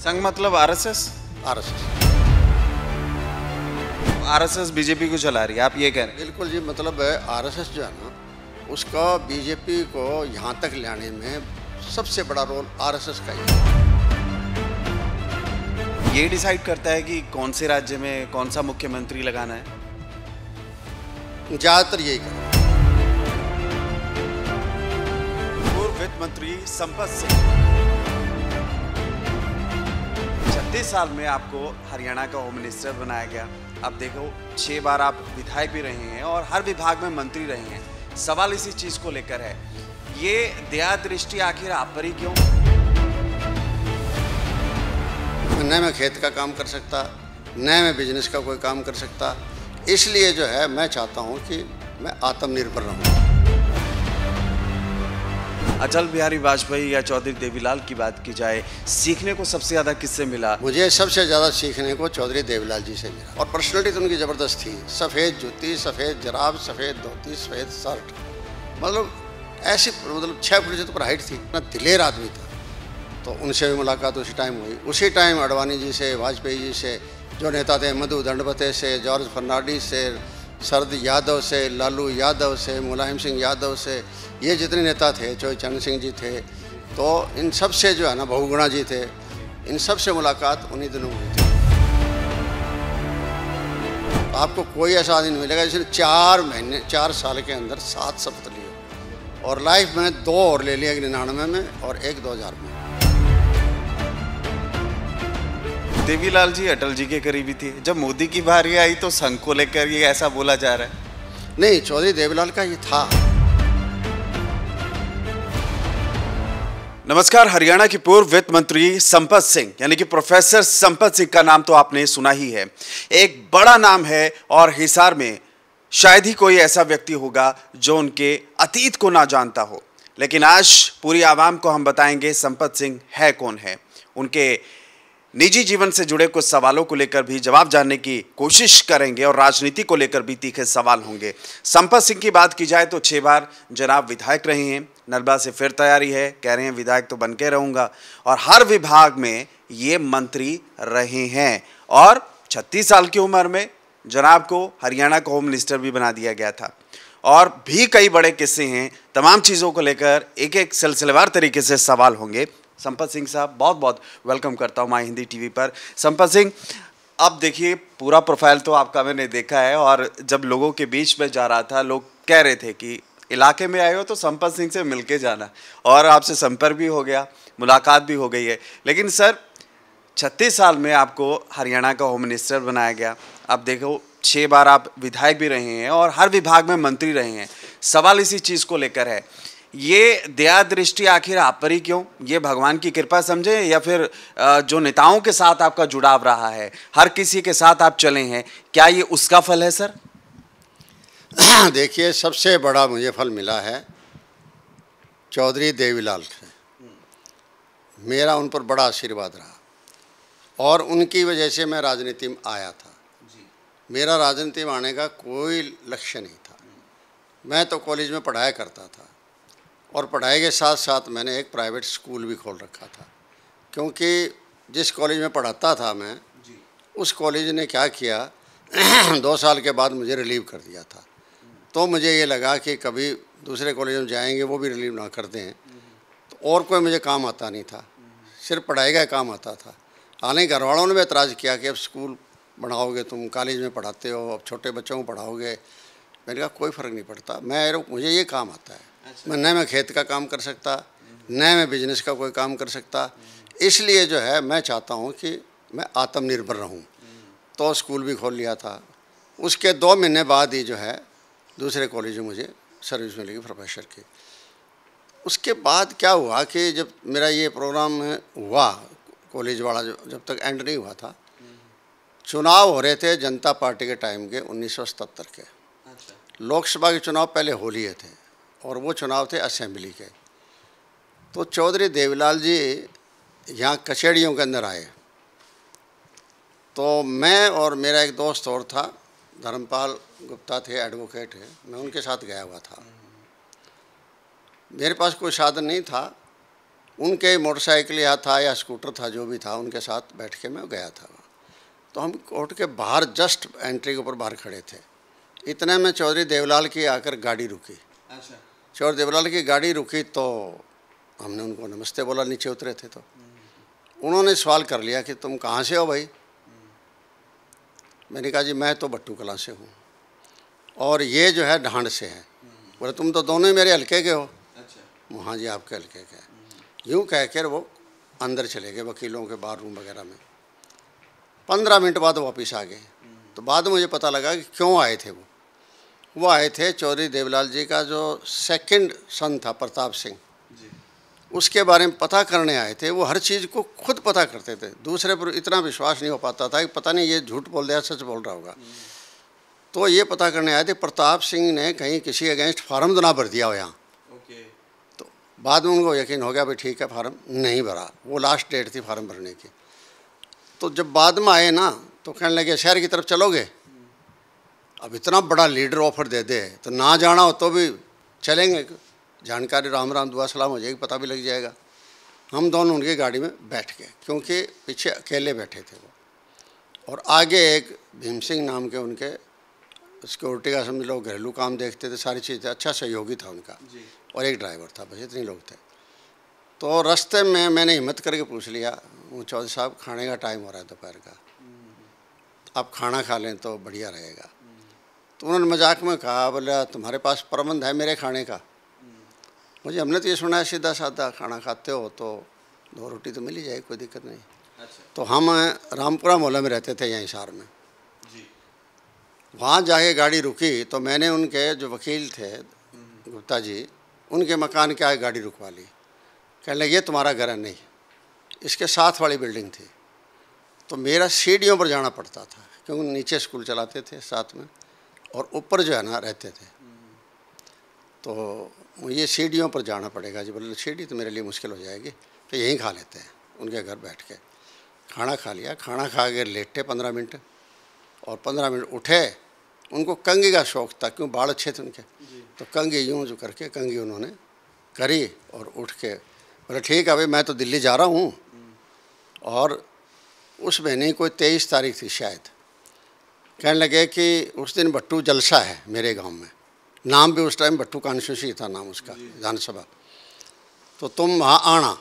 संघ मतलब RSS? RSS. RSS BJP को चला रही है, आप ये कह रहे हैं? बिल्कुल जी, मतलब आरएसएस जो है ना, उसका बीजेपी को यहाँ तक लाने में सबसे बड़ा रोल आरएसएस का ही है। ये डिसाइड करता है कि कौन से राज्य में कौन सा मुख्यमंत्री लगाना है? ज़्यादातर यही करें। पूर्व वित्त मंत्री संपत सिंह, 36 साल में आपको हरियाणा का होम मिनिस्टर बनाया गया। अब देखो 6 बार आप विधायक भी रहे हैं और हर विभाग में मंत्री रहे हैं। सवाल इसी चीज को लेकर है, ये दया दृष्टि आखिर आप पर ही क्यों? न मैं खेत का काम कर सकता, न मैं बिजनेस का कोई काम कर सकता, इसलिए जो है मैं चाहता हूँ कि मैं आत्मनिर्भर रहूँ। अटल बिहारी वाजपेयी या चौधरी देवीलाल की बात की जाए, सीखने को सबसे ज्यादा किससे मिला? मुझे सबसे ज़्यादा सीखने को चौधरी देवीलाल जी से मिला। और पर्सनैलिटी तो उनकी ज़बरदस्त थी। सफ़ेद जूती, सफ़ेद जराब, सफ़ेद धोती, सफ़ेद शर्ट, मतलब ऐसी, मतलब 6 फुट से ऊपर हाइट थी, इतना दिलेर आदमी था। तो उनसे भी मुलाकात उसी टाइम हुई। उसी टाइम अडवाणी जी से, वाजपेयी जी से, जो नेता थे मधु दंडपते से, जॉर्ज फर्नांडिस से, शरद यादव से, लालू यादव से, मुलायम सिंह यादव से, ये जितने नेता थे, चौधरी चरण सिंह जी थे, तो इन सब से जो है ना, बहुगुणा जी थे, इन सब से मुलाकात उन्हीं दिनों हुई थी। आपको कोई ऐसा आदमी नहीं मिलेगा जिसने 4 महीने 4 साल के अंदर 7 शपथ लिए, और लाइफ में 2 और ले लिया 99 में और 1 2000 में। देवीलाल जी अटल जी के करीबी थे। जब मोदी की बारी आई तो संघ को लेकर ये ऐसा बोला जा रहा है। नहीं, चौधरी देवीलाल का ये था। नमस्कार, हरियाणा के पूर्व वित्त मंत्री संपत सिंह यानी कि प्रोफेसर संपत सिंह का नाम तो आपने सुना ही है। एक बड़ा नाम है और हिसार में शायद ही कोई ऐसा व्यक्ति होगा जो उनके अतीत को ना जानता हो। लेकिन आज पूरी आवाम को हम बताएंगे संपत सिंह है कौन है, उनके निजी जीवन से जुड़े कुछ सवालों को लेकर भी जवाब जानने की कोशिश करेंगे और राजनीति को लेकर भी तीखे सवाल होंगे। संपत सिंह की बात की जाए तो 6 बार जनाब विधायक रहे हैं। नर्मदा से फिर तैयारी है, कह रहे हैं विधायक तो बन के रहूँगा, और हर विभाग में ये मंत्री रहे हैं। और 36 साल की उम्र में जनाब को हरियाणा का होम मिनिस्टर भी बना दिया गया था। और भी कई बड़े किस्से हैं। तमाम चीज़ों को लेकर एक एक सिलसिलेवार तरीके से सवाल होंगे। संपत सिंह साहब, बहुत बहुत वेलकम करता हूँ माय हिंदी टीवी पर। संपत सिंह, अब देखिए पूरा प्रोफाइल तो आपका मैंने देखा है, और जब लोगों के बीच में जा रहा था लोग कह रहे थे कि इलाके में आए हो तो संपत सिंह से मिलके जाना, और आपसे संपर्क भी हो गया, मुलाकात भी हो गई है। लेकिन सर 36 साल में आपको हरियाणा का होम मिनिस्टर बनाया गया। अब देखो 6 बार आप विधायक भी रहे हैं और हर विभाग में मंत्री रहे हैं। सवाल इसी चीज़ को लेकर है, ये दया दृष्टि आखिर आप पर ही क्यों? ये भगवान की कृपा समझे या फिर जो नेताओं के साथ आपका जुड़ाव रहा है, हर किसी के साथ आप चले हैं, क्या ये उसका फल है सर? देखिए, सबसे बड़ा मुझे फल मिला है चौधरी देवीलाल से। मेरा उन पर बड़ा आशीर्वाद रहा और उनकी वजह से मैं राजनीति में आया था। मेरा राजनीति में आने का कोई लक्ष्य नहीं था। मैं तो कॉलेज में पढ़ाया करता था और पढ़ाई के साथ साथ मैंने एक प्राइवेट स्कूल भी खोल रखा था, क्योंकि जिस कॉलेज में पढ़ाता था मैं, उस कॉलेज ने क्या किया 2 साल के बाद मुझे रिलीव कर दिया था। तो मुझे ये लगा कि कभी दूसरे कॉलेज में जाएंगे वो भी रिलीव ना कर दें, तो और कोई मुझे काम आता नहीं था, सिर्फ पढ़ाई का काम आता था। हालांकि घर वालों ने भी एतराज़ किया कि अब स्कूल बढ़ाओगे, तुम कॉलेज में पढ़ाते हो, अब छोटे बच्चों को पढ़ाओगे। मैंने कहा कोई फ़र्क नहीं पड़ता, मुझे ये काम आता है। मैं खेत का काम कर सकता, न मैं बिजनेस का कोई काम कर सकता, इसलिए जो है मैं चाहता हूँ कि मैं आत्मनिर्भर रहूँ। तो स्कूल भी खोल लिया था। उसके 2 महीने बाद ही जो है दूसरे कॉलेज में मुझे सर्विस मिलेगी प्रोफेसर की। उसके बाद क्या हुआ कि जब मेरा ये प्रोग्राम हुआ कॉलेज वाला, जब तक एंड नहीं हुआ था, चुनाव हो रहे थे जनता पार्टी के टाइम के 1977 के। लोकसभा के चुनाव पहले हो लिए थे और वो चुनाव थे असेंबली के। तो चौधरी देवीलाल जी यहाँ कचहरियों के अंदर आए, तो मैं और मेरा एक दोस्त और था, धर्मपाल गुप्ता थे, एडवोकेट है, मैं उनके साथ गया हुआ था। मेरे पास कोई साधन नहीं था, उनके मोटरसाइकिल या था या स्कूटर था, जो भी था, उनके साथ बैठ के मैं गया था। तो हम कोर्ट के बाहर जस्ट एंट्री के ऊपर बाहर खड़े थे, इतने में चौधरी देवलाल की आकर गाड़ी रुकी। अच्छा। चौधरी देवलाल की गाड़ी रुकी तो हमने उनको नमस्ते बोला, नीचे उतरे थे तो उन्होंने सवाल कर लिया कि तुम कहाँ से हो भाई। मैंने कहा जी मैं तो बट्टू कलां से हूँ और ये जो है ढांड से है। बोले तुम तो दोनों ही मेरे हल्के के हो। अच्छा। हाँ जी आपके हल्के के। यूँ कह कर वो अंदर चले गए वकीलों के बार रूम वगैरह में। 15 मिनट बाद वापस आ गए। तो बाद में मुझे पता लगा कि क्यों आए थे वो आए थे चौधरी देवलाल जी का जो सेकंड सन था प्रताप सिंह, उसके बारे में पता करने आए थे। वो हर चीज़ को खुद पता करते थे, दूसरे पर इतना विश्वास नहीं हो पाता था कि पता नहीं ये झूठ बोल रहा सच बोल रहा होगा। तो ये पता करने आए थे प्रताप सिंह ने कहीं किसी अगेंस्ट फार्म तो ना भर दिया हो यहाँ। तो बाद में उनको यकीन हो गया भाई ठीक है फार्म नहीं भरा, वो लास्ट डेट थी फार्म भरने की। तो जब बाद में आए ना तो कहने लगे शहर की तरफ चलोगे। अब इतना बड़ा लीडर ऑफर दे दे तो ना जाना हो तो भी चलेंगे, जानकारी राम राम दुआ सलाम हो जाएगी, पता भी लग जाएगा। हम दोनों उनकी गाड़ी में बैठ गए क्योंकि पीछे अकेले बैठे थे वो, और आगे एक भीम सिंह नाम के उनके सिक्योरिटी का समझ लो घरेलू काम देखते थे, सारी चीज़ें, अच्छा सहयोगी था उनका, और एक ड्राइवर था, बस इतने लोग थे। तो रास्ते में मैंने हिम्मत करके पूछ लिया, चौधरी साहब खाने का टाइम हो रहा है दोपहर का, आप खाना खा लें तो बढ़िया रहेगा। तो उन्होंने मजाक में कहा बोला तुम्हारे पास प्रबंध है मेरे खाने का। मुझे हमने तो ये सुना है सीधा साधा खाना खाते हो तो 2 रोटी तो मिल ही जाएगी, कोई दिक्कत नहीं। अच्छा। तो हम रामपुरा मोहल्ले में रहते थे यहाँ हिसार में जी। वहाँ जाके गाड़ी रुकी तो मैंने उनके जो वकील थे गुप्ता जी, उनके मकान के आगे गाड़ी रुकवा ली। कहने लगे ये तुम्हारा घर है। नहीं, इसके साथ वाली बिल्डिंग थी। तो मेरा सीढ़ियों पर जाना पड़ता था क्योंकि नीचे स्कूल चलाते थे साथ में और ऊपर जो है ना रहते थे। तो मुझे सीढ़ियों पर जाना पड़ेगा जी। बोले सीढ़ी तो मेरे लिए मुश्किल हो जाएगी, तो यहीं खा लेते हैं उनके घर बैठ के। खाना खा लिया, खाना खा के लेटे 15 मिनट, और 15 मिनट उठे। उनको कंघी का शौक़ था क्यों बाल अच्छे थे उनके, तो कंघी यूँ जो करके कंघी उन्होंने करी और उठ के बोले ठीक है भाई मैं तो दिल्ली जा रहा हूँ। और उस महीने कोई 23 तारीख थी शायद। कहने लगे कि उस दिन भट्टू जलसा है मेरे गांव में, नाम भी उस टाइम भट्टू कांशुशी था नाम उसका विधानसभा, तो तुम वहाँ आना।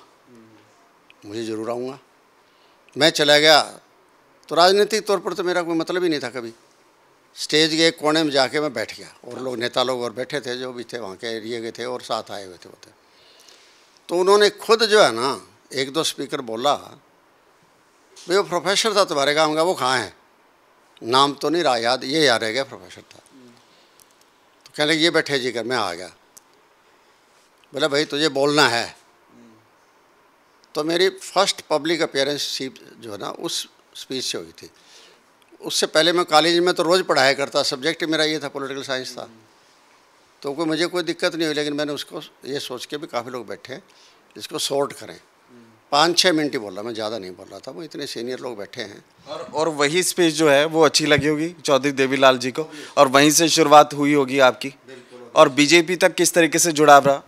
मुझे ज़रूर आऊँगा। मैं चला गया। तो राजनीतिक तौर पर तो मेरा कोई मतलब ही नहीं था कभी। स्टेज के एक कोने में जाके मैं बैठ गया और लोग नेता लोग और बैठे थे जो भी थे वहाँ के एरिए के थे और साथ आए हुए थे वो थे। तो उन्होंने खुद जो है ना 1-2 स्पीकर बोला, भाई वो प्रोफेसर था तुम्हारे गाँव का, वो कहाँ है, नाम तो नहीं रहा याद, ये याद रह गया प्रोफेसर था। तो कहने लगे ये बैठे जी कर। मैं आ गया। बोला भाई तुझे बोलना है। तो मेरी फर्स्ट पब्लिक अपीयरेंस जो है ना उस स्पीच से हुई थी। उससे पहले मैं कॉलेज में तो रोज़ पढ़ाया करता, सब्जेक्ट मेरा ये था, पॉलिटिकल साइंस था, तो मुझे कोई दिक्कत नहीं हुई। लेकिन मैंने उसको ये सोच के भी काफ़ी लोग बैठे हैं इसको सॉर्ट करें, 5-6 मिनट ही बोला, मैं ज़्यादा नहीं बोल रहा था, वो इतने सीनियर लोग बैठे हैं। और वही स्पीच जो है वो अच्छी लगी होगी चौधरी देवीलाल जी को, और वहीं से शुरुआत हुई होगी आपकी। और बीजेपी तक किस तरीके से जुड़ाव रहा?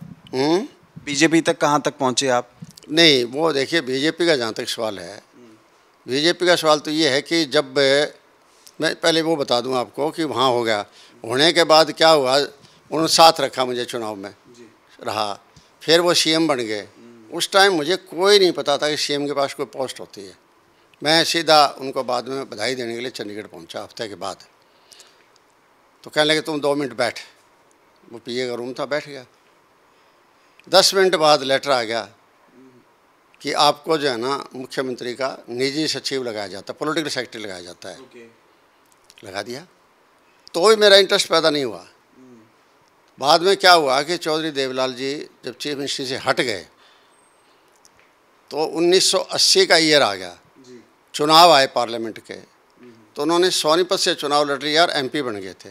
बीजेपी तक कहाँ तक पहुँचे आप? नहीं, वो देखिए बीजेपी का जहाँ तक सवाल है, बीजेपी का सवाल तो ये है कि जब मैं पहले वो बता दूं आपको कि वहाँ हो गया, होने के बाद क्या हुआ, उन्होंने साथ रखा मुझे, चुनाव में रहा, फिर वो सीएम बन गए। उस टाइम मुझे कोई नहीं पता था कि सीएम के पास कोई पोस्ट होती है। मैं सीधा उनको बाद में बधाई देने के लिए चंडीगढ़ पहुंचा हफ्ते के बाद। तो कहने लगे तुम 2 मिनट बैठ। वो पीए का रूम था, बैठ गया। 10 मिनट बाद लेटर आ गया कि आपको जो है ना मुख्यमंत्री का निजी सचिव लगाया जाता है, पॉलिटिकल सेक्रेटरी लगाया जाता है। लगा दिया। तो भी मेरा इंटरेस्ट पैदा नहीं हुआ। बाद में क्या हुआ कि चौधरी देवलाल जी जब चीफ मिनिस्ट्री से हट गए तो 1980 का ईयर आ गया, चुनाव आए पार्लियामेंट के, तो उन्होंने सोनीपत से चुनाव लड़ रही और एमपी बन गए थे।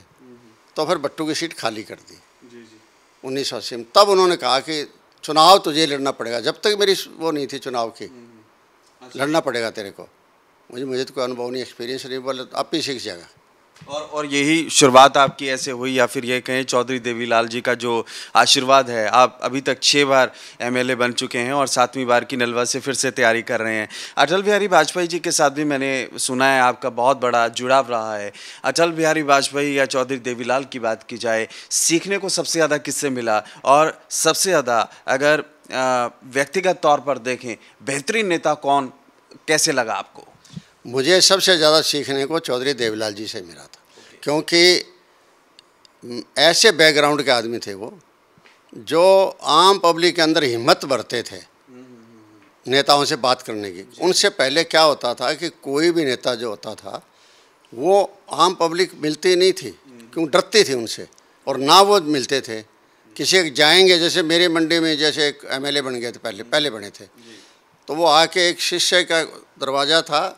तो फिर भट्टू की सीट खाली कर दी 1980 में। तब उन्होंने कहा कि चुनाव तुझे लड़ना पड़ेगा, जब तक मेरी वो नहीं थी चुनाव की, लड़ना पड़ेगा तेरे को। मुझे तो कोई अनुभव नहीं, एक्सपीरियंस नहीं, बोले आप ही सीख जाएगा। और यही शुरुआत आपकी ऐसे हुई, या फिर ये कहें चौधरी देवीलाल जी का जो आशीर्वाद है, आप अभी तक 6 बार एमएलए बन चुके हैं और 7वीं बार की नलवा से फिर से तैयारी कर रहे हैं। अटल बिहारी वाजपेयी जी के साथ भी मैंने सुना है आपका बहुत बड़ा जुड़ाव रहा है। अटल बिहारी वाजपेयी या चौधरी देवीलाल की बात की जाए, सीखने को सबसे ज़्यादा किससे मिला, और सबसे ज़्यादा अगर व्यक्तिगत तौर पर देखें बेहतरीन नेता कौन, कैसे लगा आपको? मुझे सबसे ज़्यादा सीखने को चौधरी देवीलाल जी से मिला था, क्योंकि ऐसे बैकग्राउंड के आदमी थे वो, जो आम पब्लिक के अंदर हिम्मत भरते थे नेताओं से बात करने की। उनसे पहले क्या होता था कि कोई भी नेता जो होता था वो आम पब्लिक मिलती नहीं थी, क्यों डरती थी उनसे, और ना वो मिलते थे। किसी जाएंगे, जैसे मेरे मंडी में जैसे एक एमएलए बन गए थे, पहले बने थे, तो वो आके एक शिष्य का दरवाज़ा था,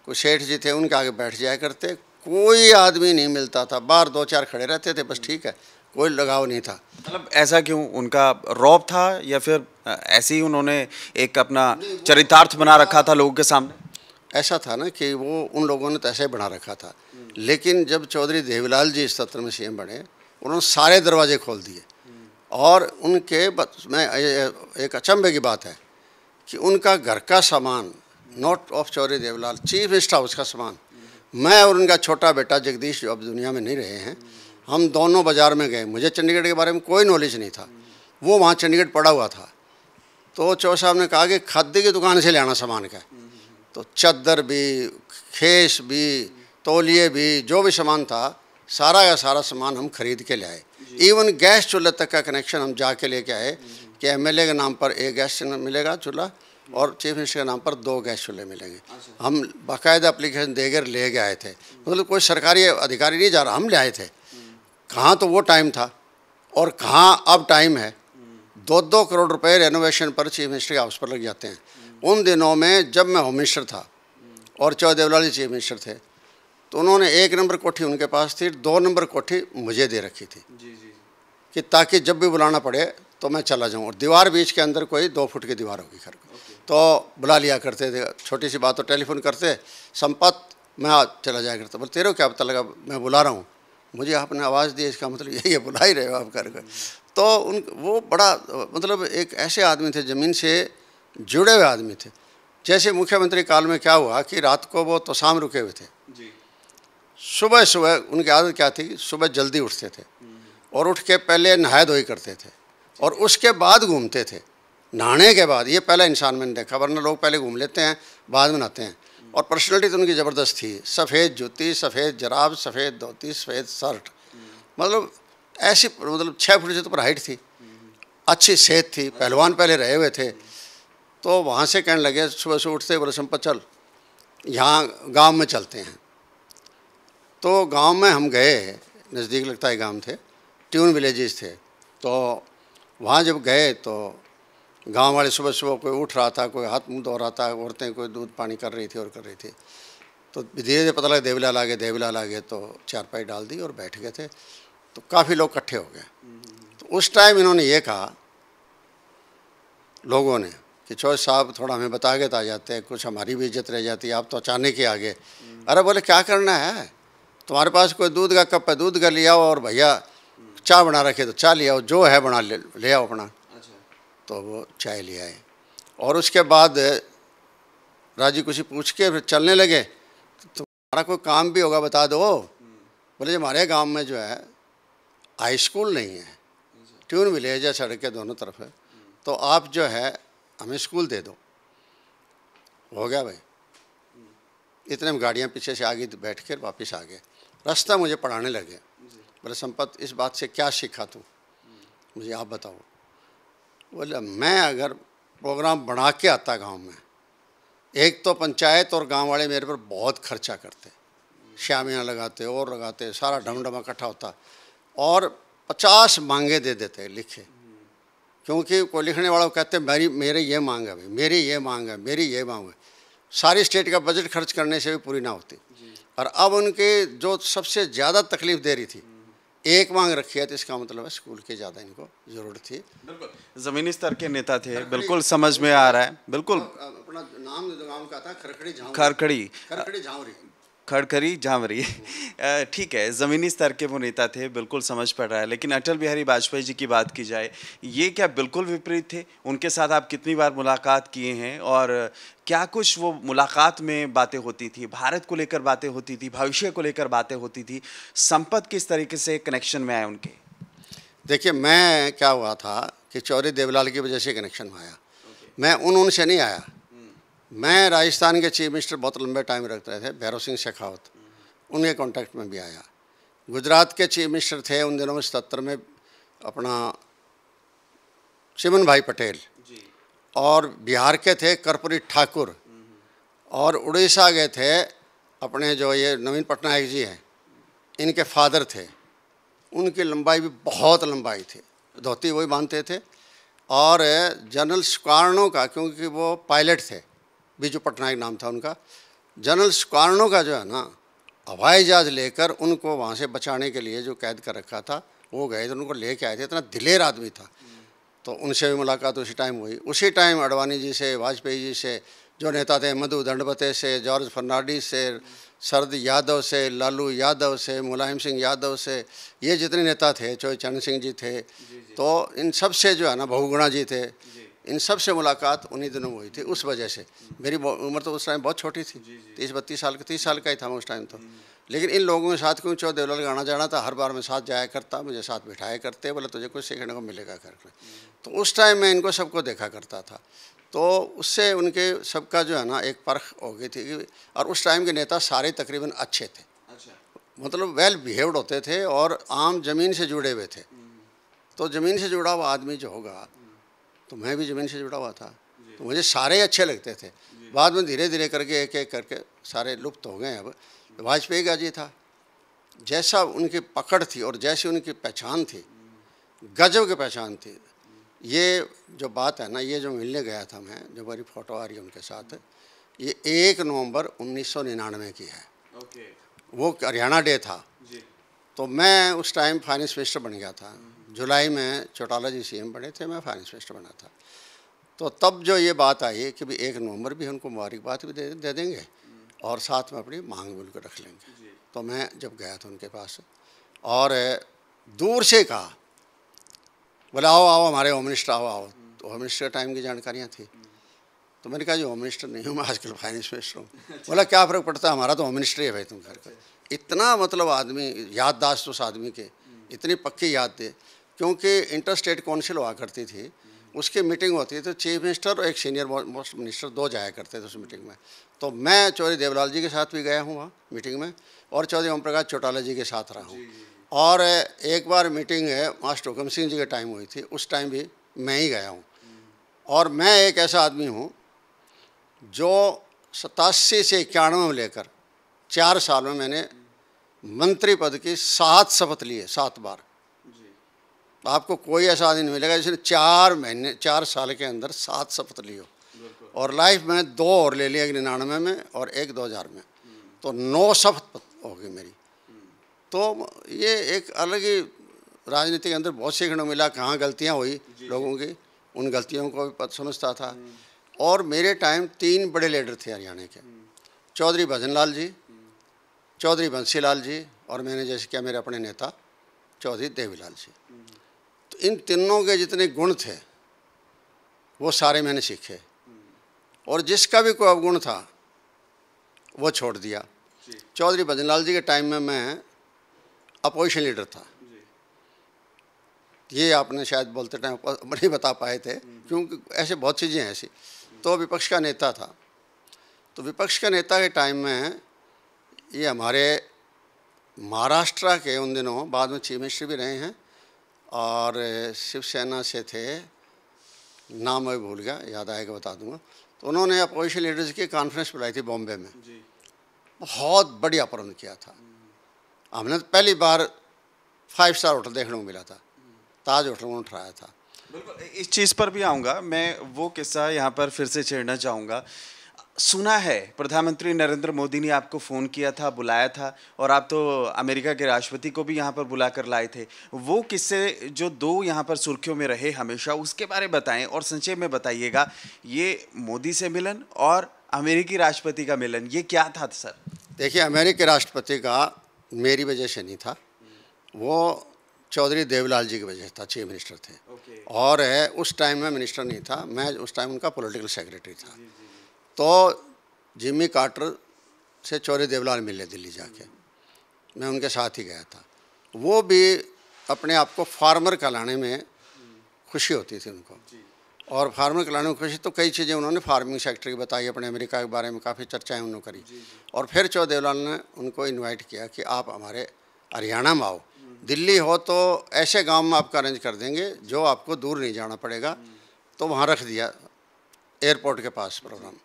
कोई सेठ जी थे, उनके आगे बैठ जाया करते, कोई आदमी नहीं मिलता था, बाहर 2-4 खड़े रहते थे बस, ठीक है, कोई लगाव नहीं था। मतलब ऐसा क्यों? उनका रौब था या फिर ऐसे ही उन्होंने एक अपना चरितार्थ बना रखा था लोगों के सामने? ऐसा था ना कि वो उन लोगों ने तो ऐसे बना रखा था, लेकिन जब चौधरी देवीलाल जी इस सत्र में सीएम बने, उन्होंने सारे दरवाजे खोल दिए। और उनके में एक अचंभे की बात है कि उनका घर का सामान, not of Chaudhary Devilal, chief minister house का सामान, मैं और उनका छोटा बेटा जगदीश जो अब दुनिया में नहीं रहे हैं, हम दोनों बाज़ार में गए। मुझे चंडीगढ़ के बारे में कोई नॉलेज नहीं था, वो वहाँ चंडीगढ़ पड़ा हुआ था। तो चौ साहब ने कहा कि खाद्य की दुकान से ले आना सामान का, तो चादर भी, खेस भी, तौलिए भी, जो भी सामान था सारा का सारा सामान हम खरीद के ले आए। इवन गैस चूल्हे तक का कनेक्शन हम जाके लेके आए कि एमएलए के नाम पर एक गैस मिलेगा चूल्हा और चीफ मिनिस्टर के नाम पर 2 गैस चूल्हे मिलेंगे। हम बाकायदा एप्लीकेशन देकर ले के आए थे, मतलब कोई सरकारी अधिकारी नहीं जा रहा, हम ले आए थे। कहाँ तो वो टाइम था और कहाँ अब टाइम है। 2-2 करोड़ रुपए रेनोवेशन पर चीफ मिनिस्टर के हाउस पर लग जाते हैं। उन दिनों में जब मैं होम मिनिस्टर था और चौधरी देवीलाल जी चीफ मिनिस्टर थे, तो उन्होंने 1 नंबर कोठी उनके पास थी, 2 नंबर कोठी मुझे दे रखी थी कि ताकि जब भी बुलाना पड़े तो मैं चला जाऊं। और दीवार बीच के अंदर कोई 2 फुट की दीवार होगी घर को, तो बुला लिया करते थे। छोटी सी बात तो टेलीफोन करते, संपत मैं आज चला जाया करता, बोले तेरे को क्या पता लगा मैं बुला रहा हूँ, मुझे आपने आवाज़ दी, इसका मतलब यही है बुला ही रहे हो आप घर को। तो उन वो बड़ा मतलब एक ऐसे आदमी थे, ज़मीन से जुड़े हुए आदमी थे। जैसे मुख्यमंत्री काल में क्या हुआ कि रात को वो तो शाम रुके हुए थे, सुबह सुबह उनकी आदत क्या थी, सुबह जल्दी उठते थे और उठ के पहले नहाए धोई करते थे और उसके बाद घूमते थे। नहाने के बाद, ये पहला इंसान मैंने देखा, वरना लोग पहले घूम लेते हैं बाद में नहाते हैं। और पर्सनैलिटी तो उनकी ज़बरदस्त थी, सफ़ेद जूती, सफ़ेद जराब, सफ़ेद धोती, सफ़ेद शर्ट, मतलब ऐसी, मतलब 6 फुट से तो ऊपर हाइट थी, अच्छी सेहत थी, पहलवान पहले रहे हुए थे। तो वहाँ से कहने लगे सुबह से उठते, बोले संपत चल यहाँ गांव में चलते हैं। तो गांव में हम गए, नज़दीक लगता है गांव थे, ट्यून विलेजेस थे। तो वहाँ जब गए तो गांव वाले सुबह सुबह कोई उठ रहा था, कोई हाथ मुंह धो रहा था, औरतें कोई दूध पानी कर रही थी और कर रही थी। तो धीरे धीरे पता लगा देवीलाल आ गए, देवीलाल आ गए, तो चारपाई डाल दी और बैठ गए थे। तो काफ़ी लोग इकट्ठे हो गए। तो उस टाइम इन्होंने ये कहा लोगों ने कि चौधरी साहब थोड़ा हमें बता के तो आ जाते हैं, कुछ हमारी भी इज्जत रह जाती है, आप तो अचानक ही आ गए। अरे बोले क्या करना है, तुम्हारे पास कोई दूध का कप है, दूध का ले आओ, और भैया चाय बना रखे तो चाय ले आओ, जो है बना ले आओ अपना। तो वो चाय ले आए और उसके बाद राजी खुशी पूछ के फिर चलने लगे। तो तुम्हारा कोई काम भी होगा बता दो। बोले हमारे गांव में जो है हाई स्कूल नहीं है, ट्यून विलेज है, सड़क के दोनों तरफ है, तो आप जो है हमें स्कूल दे दो। हो गया भाई, इतने में गाड़ियाँ पीछे से आ गई, तो बैठ कर वापस आ गए। रास्ता मुझे पढ़ाने लगे, बोले संपत इस बात से क्या सीखा तू, मुझे आप बताओ। बोले मैं अगर प्रोग्राम बना के आता गांव में, एक तो पंचायत और गांव वाले मेरे पर बहुत खर्चा करते, शामियाँ लगाते और लगाते, सारा ढमढमा इकट्ठा होता और 50 मांगे दे देते लिखे, क्योंकि कोई लिखने वाला कहते मेरे ये मांग है भाई, मेरी ये मांग है, मेरी ये मांग है। सारी स्टेट का बजट खर्च करने से भी पूरी ना होती। और अब उनके जो सबसे ज़्यादा तकलीफ दे रही थी, एक मांग रखी है, तो इसका मतलब है स्कूल की ज़्यादा इनको ज़रूरत थी। बिल्कुल ज़मीनी स्तर के नेता थे, बिल्कुल समझ में आ रहा है। बिल्कुल अपना नाम गाँव का था खरखड़ी झाँवरी। खरखड़ी खरखड़ी झाँवरी। खड़खड़ी झांवरी। ठीक है, ज़मीनी स्तर के वो नेता थे, बिल्कुल समझ पड़ रहा है। लेकिन अटल बिहारी वाजपेयी जी की बात की जाए, ये क्या बिल्कुल विपरीत थे? उनके साथ आप कितनी बार मुलाकात किए हैं और क्या कुछ वो मुलाकात में बातें होती थी? भारत को लेकर बातें होती थी, भविष्य को लेकर बातें होती थी? संपत किस तरीके से कनेक्शन में आए उनके? देखिए, मैं क्या हुआ था कि चौधरी देवलाल की वजह से कनेक्शन में आया। मैं उनसे नहीं आया। मैं राजस्थान के चीफ मिनिस्टर बहुत लंबे टाइम रखते रहे थे, भैरव सिंह शेखावत, उनके कांटेक्ट में भी आया। गुजरात के चीफ मिनिस्टर थे उन दिनों में 77 में अपना चिमन भाई पटेल, और बिहार के थे कर्पूरी ठाकुर, और उड़ीसा गए थे अपने जो ये नवीन पटनायक जी हैं, इनके फादर थे। उनकी लंबाई भी बहुत लंबाई थी, धोती वही बांधते थे। और जनरल सुकार्णो का, क्योंकि वो पायलट थे, बीजू पटनायक नाम था उनका, जनरल सुकार्णो का जो है ना, हवाई जहाज़ लेकर उनको वहाँ से बचाने के लिए जो कैद कर रखा था, वो गए तो उनको लेके आए थे। इतना दिलेर आदमी था। तो उनसे भी मुलाकात उसी टाइम हुई। उसी टाइम अडवाणी जी से, वाजपेयी जी से, जो नेता थे, मधु दंडवते से, जॉर्ज फर्नांडिस से, शरद यादव से, लालू यादव से, मुलायम सिंह यादव से, ये जितने नेता थे, चौधरी चरण सिंह जी थे, तो इन सब से जो है ना, बहुगुणा जी थे, इन सब से मुलाकात उन्हीं दिनों में हुई थी। उस वजह से मेरी उम्र तो उस टाइम बहुत छोटी थी, 30-32 साल का, 30 साल का ही था मैं उस टाइम तो। लेकिन इन लोगों के साथ, क्योंकि चौधरी देवलाल का आना जाना था, हर बार मैं साथ जाया करता, मुझे साथ बिठाया करते, बोले तुझे कुछ सीखने को मिलेगा करके। तो उस टाइम मैं इनको सबको देखा करता था। तो उससे उनके सबका जो है ना एक परख हो गई थी कि, और उस टाइम के नेता सारे तकरीबन अच्छे थे। मतलब वेल बिहेव्ड होते थे और आम ज़मीन से जुड़े हुए थे। तो ज़मीन से जुड़ा हुआ आदमी जो होगा, तो मैं भी ज़मीन से जुड़ा हुआ था, तो मुझे सारे अच्छे लगते थे। बाद में धीरे धीरे करके एक एक करके सारे लुप्त हो गए। अब वाजपेयी का जी था, जैसा उनकी पकड़ थी और जैसी उनकी पहचान थी, गजब की पहचान थी। ये जो बात है ना, ये जो मिलने गया था मैं, जो मेरी फ़ोटो आ रही है उनके साथ, ये 1 नवंबर 1999 की है। वो हरियाणा डे था। तो मैं उस टाइम फाइनेंस मिनिस्टर बन गया था। जुलाई में चौटाला जी सीएम बने थे, मैं फाइनेंस मिनिस्टर बना था। तो तब जो ये बात आई कि भाई 1 नवंबर भी उनको मुबारकबाद भी दे देंगे और साथ में अपनी मांग भी उनको रख लेंगे। तो मैं जब गया था उनके पास, और दूर से कहा, बोले आओ आओ हमारे होम मिनिस्टर, आओ आओ। तो होम मिनिस्टर टाइम की जानकारियाँ थी। तो मैंने कहा जी होम मिनिस्टर नहीं हूँ मैं, आजकल फाइनेंस मिनिस्टर हूँ। बोला क्या फ़र्क पड़ता है, हमारा तो होम मिनिस्टर ही है भाई तुम घर का। इतना मतलब आदमी, याददाश्त उस आदमी के इतनी पक्की याद थे, क्योंकि इंटर स्टेट काउंसिल हुआ करती थी, उसकी मीटिंग होती थी, तो चीफ मिनिस्टर और एक सीनियर मोस्ट मिनिस्टर 2 जाया करते थे उस मीटिंग में। तो मैं चौधरी देवलाल जी के साथ भी गया हूँ वहाँ मीटिंग में, और चौधरी ओम प्रकाश चौटाला जी के साथ रहा हूँ। और एक बार मीटिंग मास्टर हुकम सिंह जी के टाइम हुई थी, उस टाइम भी मैं ही गया हूँ। और मैं एक ऐसा आदमी हूँ जो 87 से 91 में लेकर 4 साल में मैंने मंत्री पद की 7 शपथ लिए, 7 बार। आपको कोई ऐसा आदमी नहीं मिलेगा जिसने 4 साल के अंदर 7 शपथ ली हो। और लाइफ में 2 और ले लिया, 99 में और एक 2000 में, तो 9 शपथ हो गई मेरी। तो ये एक अलग ही राजनीति के अंदर बहुत सीखने को मिला, कहाँ गलतियाँ हुई लोगों की, उन गलतियों को भी पता समझता था। और मेरे टाइम 3 बड़े लीडर थे हरियाणा के, चौधरी भजनलाल जी, चौधरी बंसीलाल जी, और मैंने जैसे क्या मेरे अपने नेता चौधरी देवीलाल जी। तो इन तीनों के जितने गुण थे वो सारे मैंने सीखे, और जिसका भी कोई अवगुण था वो छोड़ दिया। चौधरी भजनलाल जी के टाइम में मैं अपोजिशन लीडर था, ये आपने शायद बोलते टाइम नहीं बता पाए थे, क्योंकि ऐसे बहुत चीज़ें हैं ऐसी। तो विपक्ष का नेता था, तो विपक्ष के नेता के टाइम में ये हमारे महाराष्ट्र के उन दिनों, बाद में चीफ मिनिस्टर भी रहे हैं, और शिवसेना से थे, नाम मैं भूल गया, याद आएगा बता दूंगा। तो उन्होंने अपोजिशन लीडर्स की कॉन्फ्रेंस बुलाई थी बॉम्बे में, बहुत बढ़िया प्रबंध किया था। हमने तो पहली बार 5 स्टार होटल देखने को मिला था, ताज होटल में उठाया था। बिल्कुल, इस चीज़ पर भी आऊँगा मैं, वो किस्सा यहाँ पर फिर से छेड़ना चाहूँगा। सुना है प्रधानमंत्री नरेंद्र मोदी ने आपको फ़ोन किया था, बुलाया था, और आप तो अमेरिका के राष्ट्रपति को भी यहाँ पर बुला कर लाए थे। वो किस्से जो 2 यहाँ पर सुर्खियों में रहे हमेशा, उसके बारे में बताएं, और संक्षेप में बताइएगा, ये मोदी से मिलन और अमेरिकी राष्ट्रपति का मिलन, ये क्या था सर? देखिए, अमेरिकी राष्ट्रपति का मेरी वजह से नहीं था, वो चौधरी देवीलाल जी की वजह से था, चीफ मिनिस्टर थे। और उस टाइम में मिनिस्टर नहीं था, मैं उस टाइम उनका पॉलिटिकल सेक्रेटरी था। तो जिमी कार्टर से चौधरी देवीलाल मिले दिल्ली जाके, मैं उनके साथ ही गया था। वो भी अपने आप को फार्मर कहलाने में खुशी होती थी उनको, और फार्मर कहलाने में खुशी, तो कई चीज़ें उन्होंने फार्मिंग सेक्टर की बताई, अपने अमेरिका के बारे में काफ़ी चर्चाएं उन्होंने करी। और फिर चौधरी देवीलाल ने उनको इनवाइट किया कि आप हमारे हरियाणा में आओ, दिल्ली हो तो ऐसे गांव में आपका अरेंज कर देंगे जो आपको दूर नहीं जाना पड़ेगा। तो वहाँ रख दिया एयरपोर्ट के पास प्रोग्राम।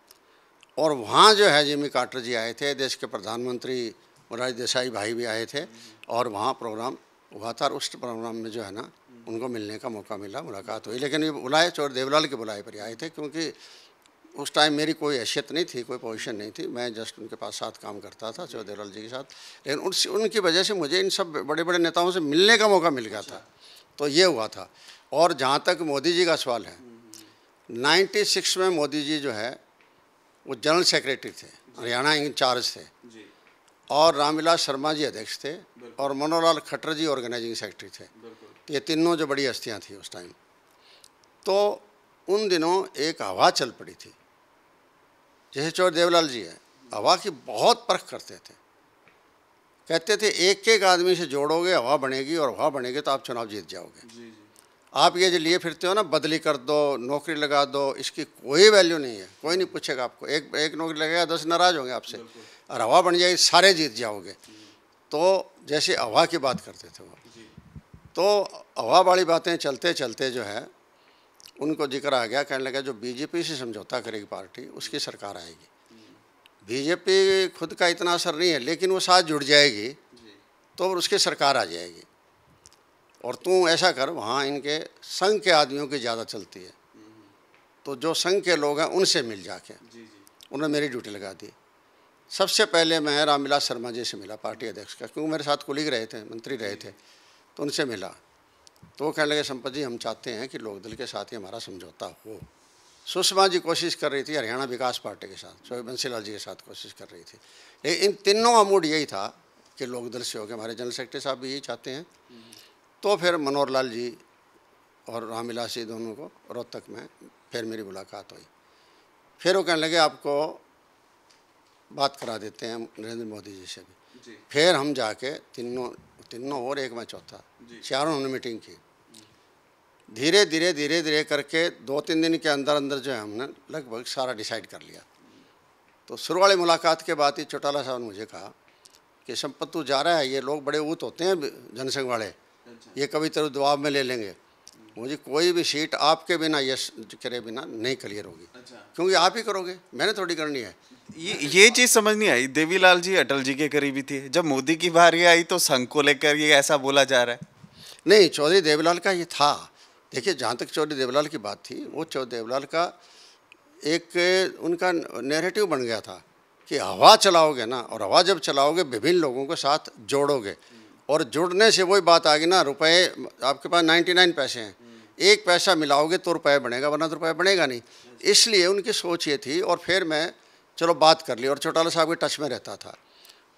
और वहाँ जो है जिमी कार्टर जी आए थे, देश के प्रधानमंत्री मोरारजी देसाई भाई भी आए थे, और वहाँ प्रोग्राम हुआ था। और उस प्रोग्राम में जो है ना, उनको मिलने का मौका मिला, मुलाकात हुई। लेकिन ये बुलाए चौधरी देवीलाल के बुलाए पर आए थे, क्योंकि उस टाइम मेरी कोई हैसियत नहीं थी, कोई पोजीशन नहीं थी, मैं जस्ट उनके पास साथ काम करता था, चौधरी देवीलाल जी के साथ। लेकिन उनकी वजह से मुझे इन सब बड़े बड़े नेताओं से मिलने का मौका मिल गया था। तो ये हुआ था। और जहाँ तक मोदी जी का सवाल है, 96 में मोदी जी जो है वो जनरल सेक्रेटरी थे, हरियाणा इंचार्ज थे, और रामविलास शर्मा जी अध्यक्ष थे, और मनोहर लाल खट्टर जी ऑर्गेनाइजिंग सेक्रेटरी थे। तो ये तीनों जो बड़ी हस्तियाँ थी उस टाइम। तो उन दिनों एक हवा चल पड़ी थी, जैसे चौधरी देवीलाल जी है, हवा की बहुत परख करते थे। कहते थे एक एक आदमी से जोड़ोगे हवा बनेगी, और हवा बनेगी तो आप चुनाव जीत जाओगे। आप ये जो लिए फिरते हो ना, बदली कर दो, नौकरी लगा दो, इसकी कोई वैल्यू नहीं है, कोई नहीं पूछेगा आपको। एक नौकरी लगेगा, 10 नाराज़ होंगे आपसे, और हवा बन जाएगी, सारे जीत जाओगे। तो जैसे हवा की बात करते थे वो। तो हवा वाली बातें चलते चलते जो है उनको जिक्र आ गया, कहने लगा जो बीजेपी से समझौता करेगी पार्टी, उसकी सरकार आएगी। बीजेपी खुद का इतना असर नहीं है, लेकिन वो साथ जुड़ जाएगी तो उसकी सरकार आ जाएगी। और तू ऐसा कर, वहाँ इनके संघ के आदमियों की ज़्यादा चलती है, तो जो संघ के लोग हैं उनसे मिल जाके। उन्होंने मेरी ड्यूटी लगा दी। सबसे पहले मैं रामविलास शर्मा जी से मिला, पार्टी अध्यक्ष का, क्योंकि मेरे साथ कुलीग रहे थे, मंत्री रहे थे। तो उनसे मिला, तो वो कहने लगे संपत जी हम चाहते हैं कि लोकदल के साथ ही हमारा समझौता हो। सुषमा जी कोशिश कर रही थी हरियाणा विकास पार्टी के साथ, चौधरी बंसीलाल जी के साथ कोशिश कर रही थी। लेकिन इन तीनों का मूड यही था कि लोकदल से हो गया। हमारे जनरल सेक्रेटरी साहब भी यही चाहते हैं। तो फिर मनोहर लाल जी और रामविलास जी दोनों को रोहतक में फिर मेरी मुलाकात हुई। फिर वो कहने लगे आपको बात करा देते हैं नरेंद्र मोदी जी से भी। फिर हम जाके तीनों और एक में चौथा, चारों हमने मीटिंग की। धीरे धीरे करके 2-3 दिन के अंदर अंदर जो है हमने लगभग सारा डिसाइड कर लिया। तो शुरू वाली मुलाकात के बाद ही चौटाला साहब ने मुझे कहा कि संपत तू जा रहा है, ये लोग बड़े ऊत होते हैं जनसंघ वाले, ये कभी तेरे दबाव में ले लेंगे। मुझे कोई भी सीट आपके बिना यस करे बिना नहीं क्लियर होगी, क्योंकि आप ही करोगे, मैंने थोड़ी करनी है। ये चीज़ समझ नहीं आई। देवीलाल जी अटल जी के करीबी थे, जब मोदी की बारी आई तो संघ को लेकर ये ऐसा बोला जा रहा है। नहीं, चौधरी देवीलाल का ये था। देखिए, जहाँ तक चौधरी देवीलाल की बात थी, वो चौधरी देवीलाल का एक उनका नैरेटिव बन गया था कि हवा चलाओगे ना, और हवा जब चलाओगे विभिन्न लोगों के साथ जोड़ोगे, और जुड़ने से वही बात आ गई ना, रुपए आपके पास 99 पैसे हैं, एक पैसा मिलाओगे तो रुपये बनेगा, वरना तो रुपये बनेगा नहीं। इसलिए उनकी सोच ये थी। और फिर मैं चलो बात कर ली, और चौटाला साहब के टच में रहता था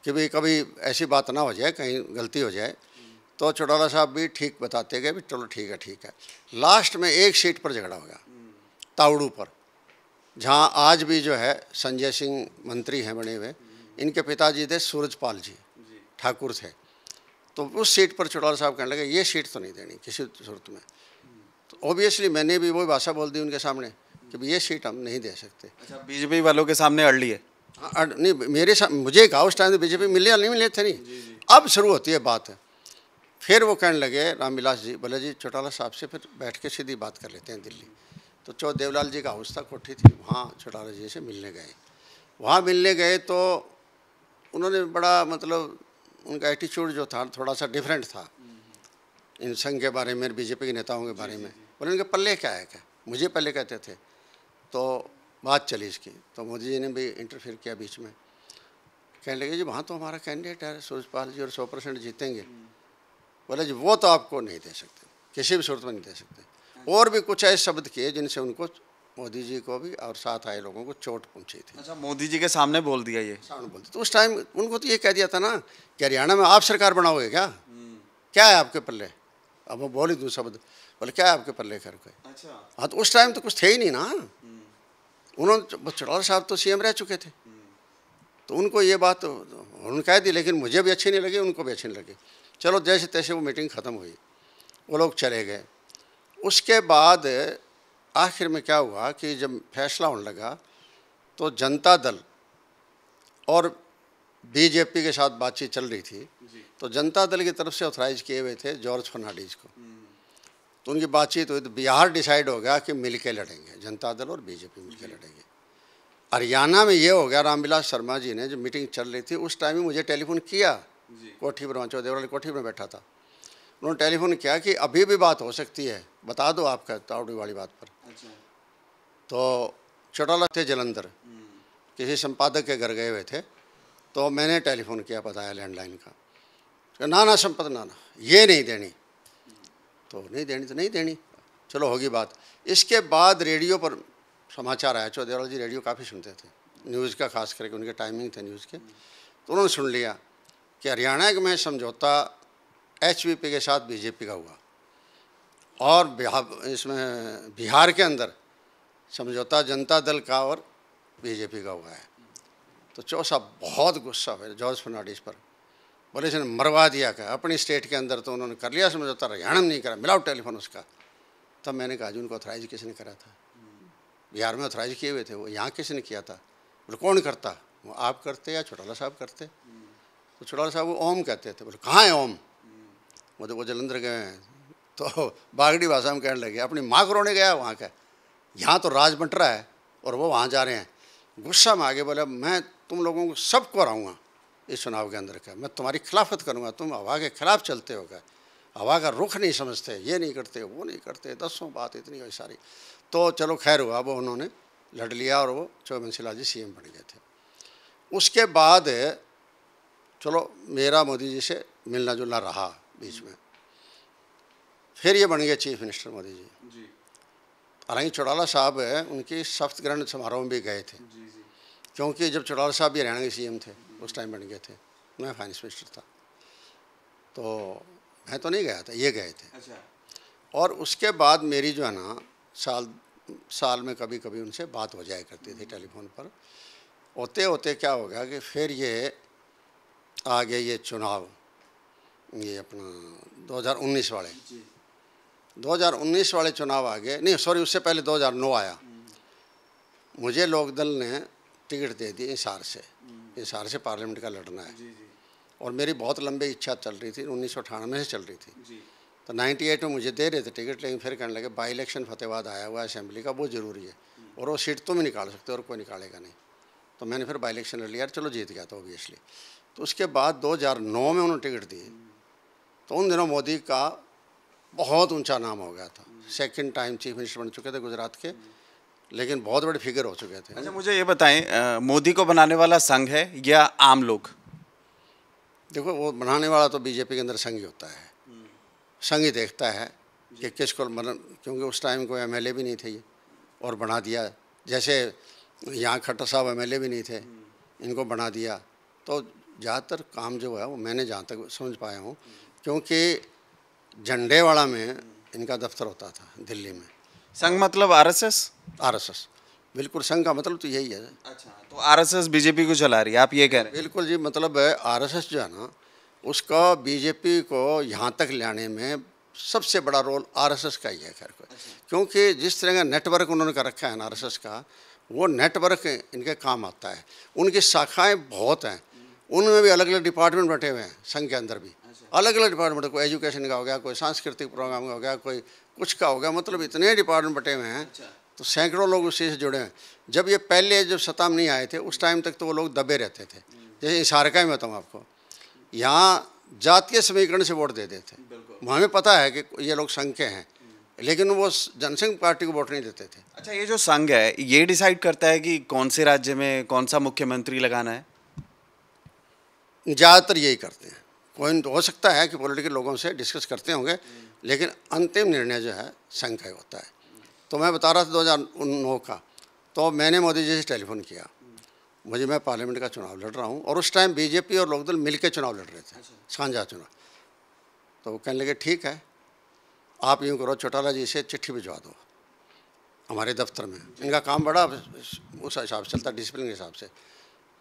कि भाई कभी ऐसी बात ना हो जाए, कहीं गलती हो जाए। तो चौटाला साहब भी ठीक बताते गए भी चलो ठीक है। लास्ट में एक सीट पर झगड़ा हो गया, तावड़ू पर, जहाँ आज भी जो है संजय सिंह मंत्री हैं बने हुए, इनके पिताजी थे सूरजपाल जी ठाकुर थे। तो उस सीट पर चौटाला साहब कहने लगे ये सीट तो नहीं देनी किसी सूरत में। तो ऑब्वियसली मैंने भी वही भाषा बोल दी उनके सामने कि ये सीट हम नहीं दे सकते। अच्छा, बीजेपी वालों के सामने अड़ लिए? नहीं, मुझे कहा उस टाइम बीजेपी मिले या नहीं मिले थे, नहीं। अब शुरू होती है बात। फिर वो कहने लगे रामविलास जी, बोले जी चौटाला साहब से फिर बैठ के सीधी बात कर लेते हैं दिल्ली। तो चौधरी देवीलाल जी का हाउस था, कोठी थी, वहाँ चौटाला जी से मिलने गए। वहाँ मिलने गए तो उन्होंने बड़ा मतलब उनका एटीट्यूड जो था थोड़ा सा डिफरेंट था इन संघ के बारे में, बीजेपी के नेताओं के बारे में। बोले उनके पल्ले क्या है, क्या मुझे पहले कहते थे। तो बात चली इसकी, तो मोदी जी ने भी इंटरफेयर किया बीच में। कहने लगे जी वहाँ तो हमारा कैंडिडेट है सूरजपाल जी और 100% जीतेंगे। बोले जी वो तो आपको नहीं दे सकते, किसी भी सूरत में नहीं दे सकते। और भी कुछ ऐसे शब्द किए जिनसे उनको मोदी जी को भी और साथ आए लोगों को चोट पहुंची थी। अच्छा, मोदी जी के सामने बोल दिया ये? सामने बोलते तो उस टाइम उनको तो ये कह दिया था ना कि हरियाणा में आप सरकार बनाओगे क्या है आपके पल्ले। अब वो बोल ही दूँ शब्द, बोले क्या है आपके पल्ले कर कोई। अच्छा। हाँ, तो उस टाइम तो कुछ थे ही नहीं ना। उन्होंने चौटाला साहब तो सीएम रह चुके थे, तो उनको ये बात उन्होंने कह दी, लेकिन मुझे भी अच्छी नहीं लगी, उनको भी अच्छी नहीं लगी। चलो जैसे तैसे वो मीटिंग ख़त्म हुई, वो लोग चले गए। उसके बाद आखिर में क्या हुआ कि जब फैसला होने लगा तो जनता दल और बीजेपी के साथ बातचीत चल रही थी, तो जनता दल की तरफ से ऑथराइज किए हुए थे जॉर्ज फर्नांडीज को। तो उनकी बातचीत हुई तो बिहार डिसाइड हो गया कि मिल के लड़ेंगे, जनता दल और बीजेपी मिल के लड़ेंगे। हरियाणा में ये हो गया, रामविलास शर्मा जी ने जब मीटिंग चल रही थी उस टाइम ही मुझे टेलीफोन किया, कोठी पर चौदेव वाली कोठी में बैठा था। उन्होंने टेलीफोन किया कि अभी भी बात हो सकती है, बता दो आपका तावड़ी वाली बात पर। अच्छा। तो चौटाला थे जलंधर, किसी संपादक के घर गए हुए थे, तो मैंने टेलीफोन किया, बताया लैंडलाइन का। ना संपत ना ये नहीं देनी, तो नहीं देनी तो नहीं देनी, चलो होगी बात। इसके बाद रेडियो पर समाचार आया, चौधरी जी रेडियो काफ़ी सुनते थे, न्यूज़ का खास करके उनके टाइमिंग थे न्यूज़ के। तो उन्होंने सुन लिया कि हरियाणा में समझौता एचवीपी के साथ बीजेपी का हुआ और बिहार के अंदर समझौता जनता दल का और बीजेपी का हुआ है। तो चौ साहब बहुत गुस्सा हुए जॉर्ज फर्नांडीज पर, बोले इसने मरवा दिया क्या अपनी स्टेट के अंदर, तो उन्होंने कर लिया समझौता, हरियाणा में नहीं करा, मिलाओ टेलीफोन उसका। तब मैंने कहा जी उनको ऑथराइज किसने करा था, बिहार में ऑथराइज किए हुए थे वो, यहाँ किसने किया था। बोले कौन करता, वो आप करते या चौटाला साहब करते। तो चौटाला साहब वो ओम कहते थे। बोले कहाँ है ओम, वो जलंधर गए हैं। तो बागड़ी भाषा में कहने लगे अपनी माँ को रोने गया वहाँ का, यहाँ तो राज बंट रहा है और वो वहाँ जा रहे हैं। गुस्सा में आगे बोले मैं तुम लोगों को सबको हराऊँगा इस चुनाव के अंदर का, मैं तुम्हारी खिलाफत करूँगा, तुम हवा के खिलाफ चलते हो क्या, हवा का रुख नहीं समझते, ये नहीं करते वो नहीं करते, दसों बात इतनी हुई सारी। तो चलो खैर हुआ, वो उन्होंने लड़ लिया और वो चौबंसीलाल जी सीएम बन गए थे। उसके बाद चलो मेरा मोदी जी से मिलना जुलना रहा बीच में, फिर ये बन गए चीफ मिनिस्टर मोदी जी। हालांकि चौटाला साहब उनकी शपथ ग्रहण समारोह में भी गए थे, क्योंकि जब चौटाला साहब भी हरियाणा के सीएम थे उस टाइम बन गए थे, मैं फाइनेंस मिनिस्टर था, तो मैं तो नहीं गया था, ये गए थे। अच्छा। और उसके बाद मेरी जो है ना साल में कभी कभी उनसे बात हो जाया करती थी टेलीफोन पर। होते होते क्या हो गया कि फिर ये आगे ये चुनाव, ये अपना 2019 वाले 2019 वाले चुनाव आ गए, नहीं सॉरी उससे पहले 2009 आया। मुझे लोकदल ने टिकट दे दी हिसार से पार्लियामेंट का लड़ना है। और मेरी बहुत लंबी इच्छा चल रही थी, 1998 से चल रही थी। तो 98 में मुझे दे रहे थे टिकट, लेकिन फिर कहने लगे बाई इलेक्शन फतेहाबाद आया हुआ है असेंबली का, वो ज़रूरी है और वो सीट तुम ही निकाल सकते हो और कोई निकालेगा नहीं। तो मैंने फिर बाई इलेक्शन लड़ लिया, चलो जीत गया था ऑब्वियसली। तो उसके बाद 2009 में उन्होंने टिकट दी, तो उन दिनों मोदी का बहुत ऊंचा नाम हो गया था, सेकंड टाइम चीफ मिनिस्टर बन चुके थे गुजरात के, लेकिन बहुत बड़े फिगर हो चुके थे। अच्छा, मुझे ये बताएं, मोदी को बनाने वाला संघ है या आम लोग? देखो वो बनाने वाला तो बीजेपी के अंदर संघ ही होता है, संघ ही देखता है कि किसको क्योंकि उस टाइम कोई एमएलए भी नहीं थे ये, और बना दिया। जैसे यहाँ खट्टर साहब एमएलए भी नहीं थे, इनको बना दिया। तो ज़्यादातर काम जो है वो मैंने जहाँ तक समझ पाया हूँ, क्योंकि झंडेवाड़ा में इनका दफ्तर होता था दिल्ली में। संघ मतलब आरएसएस? आरएसएस, बिल्कुल संघ का मतलब तो यही है। अच्छा, तो आरएसएस बीजेपी को चला रही है, आप ये कह रहे हैं? बिल्कुल जी, मतलब आरएसएस जो है ना, उसका बीजेपी को यहाँ तक लाने में सबसे बड़ा रोल आरएसएस का ही है। खैर को क्योंकि जिस तरह का नेटवर्क उन्होंने कर रखा है ना आरएसएस का, वो नेटवर्क इनके काम आता है। उनकी शाखाएँ बहुत हैं, उनमें भी अलग अलग डिपार्टमेंट बैठे हुए हैं संघ के अंदर भी, अलग अलग डिपार्टमेंट, कोई एजुकेशन का हो गया, कोई सांस्कृतिक प्रोग्राम का हो गया, कोई कुछ का हो गया, मतलब इतने डिपार्टमेंट बटे हुए हैं। तो सैकड़ों लोग उसी से जुड़े हैं। जब ये पहले जब सत्ता में नहीं आए थे उस टाइम तक तो वो लोग दबे रहते थे। जैसे हिसार का ही मैं बताऊँ आपको, यहाँ जातीय समीकरण से वोट देते थे, हमें पता है कि ये लोग संघ के हैं, लेकिन वो जनसंघ पार्टी को वोट नहीं देते थे। अच्छा, ये जो संघ है ये डिसाइड करता है कि कौन से राज्य में कौन सा मुख्यमंत्री लगाना है? ज़्यादातर यही करते हैं। कोई हो सकता है कि पॉलिटिकल लोगों से डिस्कस करते होंगे, लेकिन अंतिम निर्णय जो है संघ का होता है। तो मैं बता रहा था 2009 का, तो मैंने मोदी जी से टेलीफोन किया, मुझे मैं पार्लियामेंट का चुनाव लड़ रहा हूँ, और उस टाइम बीजेपी और लोकदल मिलकर चुनाव लड़ रहे थे, साझा चुनाव। तो वो कहने लगे ठीक है, आप यूँ करो, चौटाला जी से चिट्ठी भिजवा दो हमारे दफ्तर में। इनका काम बड़ा उस हिसाब से चलता, डिसिप्लिन के हिसाब से।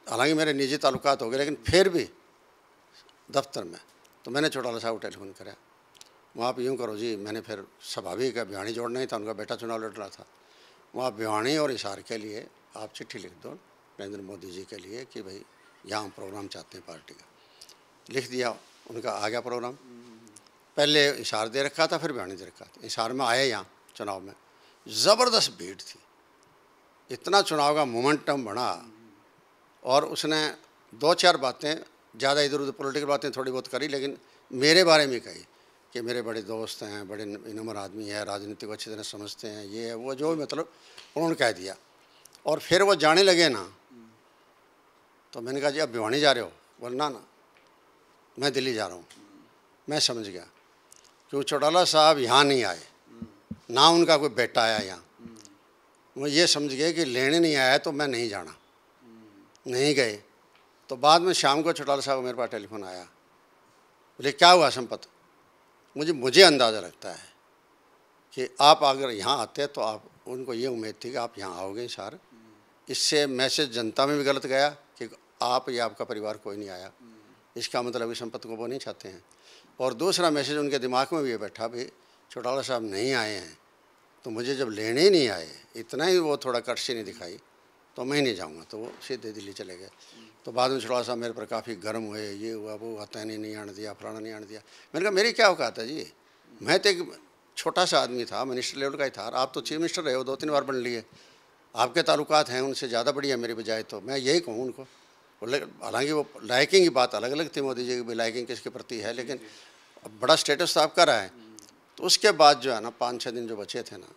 हालांकि मेरे निजी ताल्लुकात हो गए, लेकिन फिर भी दफ्तर में। तो मैंने चौटाला साहब को टेलीफोन कराया, वहाँ आप यूँ करो जी, मैंने फिर स्वाभाविक है, भिवानी जोड़ना ही था, उनका बेटा चुनाव लड़ रहा था, वहाँ भिवानी और हिसार के लिए आप चिट्ठी लिख दो नरेंद्र मोदी जी के लिए कि भाई यहाँ हम प्रोग्राम चाहते हैं पार्टी का। लिख दिया, उनका आ गया प्रोग्राम। पहले हिसार दे रखा था, फिर भिवानी दे रखा था। हिसार में आए, यहाँ चुनाव में ज़बरदस्त भीड़ थी, इतना चुनाव का मोमेंटम बना। और उसने 2-4 बातें, ज़्यादा इधर उधर पॉलिटिकल बातें थोड़ी बहुत करी, लेकिन मेरे बारे में कही कि मेरे बड़े दोस्त हैं, बड़े नंबर आदमी है, राजनीति को अच्छी तरह समझते हैं, ये है वो, जो मतलब उन्होंने कह दिया। और फिर वो जाने लगे ना, तो मैंने कहा जी आप भिवानी जा रहे हो? बोलना ना, मैं दिल्ली जा रहा हूँ। मैं समझ गया, क्योंकि चौटाला साहब यहाँ नहीं आए, ना उनका कोई बेटा आया यहाँ। वो ये समझ गए कि लेने नहीं आया तो मैं नहीं जाना, नहीं गए। तो बाद में शाम को चौटाला साहब को मेरे पास टेलीफोन आया, बोले क्या हुआ संपत? मुझे अंदाज़ा लगता है कि आप अगर यहाँ आते तो आप, उनको ये उम्मीद थी कि आप यहाँ आओगे सर, इससे मैसेज जनता में भी गलत गया कि आप या आपका परिवार कोई नहीं आया, इसका मतलब कि संपत को वो नहीं चाहते हैं। और दूसरा मैसेज उनके दिमाग में भी ये बैठा, भाई चौटाला साहब नहीं आए हैं तो मुझे जब लेने ही नहीं आए, इतना ही वो थोड़ा कटसी नहीं दिखाई तो मैं ही नहीं जाऊँगा। तो वो सीधे दिल्ली चले गए। तो बाद में चौटाला साहब मेरे पर काफ़ी गर्म हुए, ये हुआ वो हुआ, तैने नहीं आने दिया, फलाना नहीं आने दिया। मैंने कहा मेरी क्या औकात है जी, मैं तो एक छोटा सा आदमी था, मिनिस्टर लेवल का ही था, आप तो चीफ मिनिस्टर रहे हो, 2-3 बार बन लिए, आपके ताल्लुकात हैं उनसे ज़्यादा बढ़िया मेरी बजाय। तो मैं यही कहूँ उनको, हालांकि वो लाइकिंग की बात अलग अलग थी मोदी जी की भी, लाइकिंग किसके प्रति है, लेकिन बड़ा स्टेटस तो आपका रहा है। तो उसके बाद जो है ना 5-6 दिन जो बचे थे ना,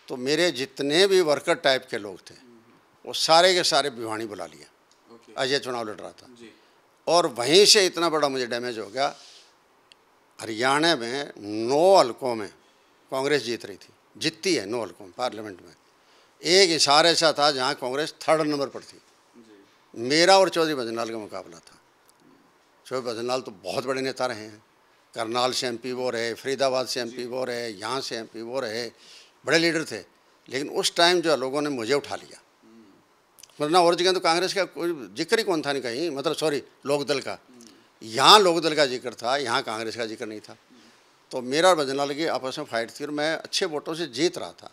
तो मेरे जितने भी वर्कर टाइप के लोग थे वो सारे के सारे भिवानी बुला लिया। अजय चुनाव लड़ रहा था, और वहीं से इतना बड़ा मुझे डैमेज हो गया। हरियाणा में 9 हलकों में कांग्रेस जीत रही थी, जीतती है 9 हलकों में पार्लियामेंट में। एक हिसार ऐसा था जहाँ कांग्रेस 3rd नंबर पर थी। मेरा और चौधरी भजनलाल का मुकाबला था। चौधरी भजनलाल तो बहुत बड़े नेता रहे हैं, करनाल से MP वो रहे, फरीदाबाद से MP वो रहे, यहाँ से MP वो रहे, बड़े लीडर थे। लेकिन उस टाइम जो लोगों ने मुझे उठा लिया, वरना और जगह तो कांग्रेस का कोई जिक्र ही कौन था नहीं कहीं, मतलब सॉरी लोकदल का। यहाँ लोकदल का जिक्र था, यहाँ कांग्रेस का जिक्र नहीं था। तो मेरा और भजनलाल की आपस में फाइट थी और मैं अच्छे वोटों से जीत रहा था।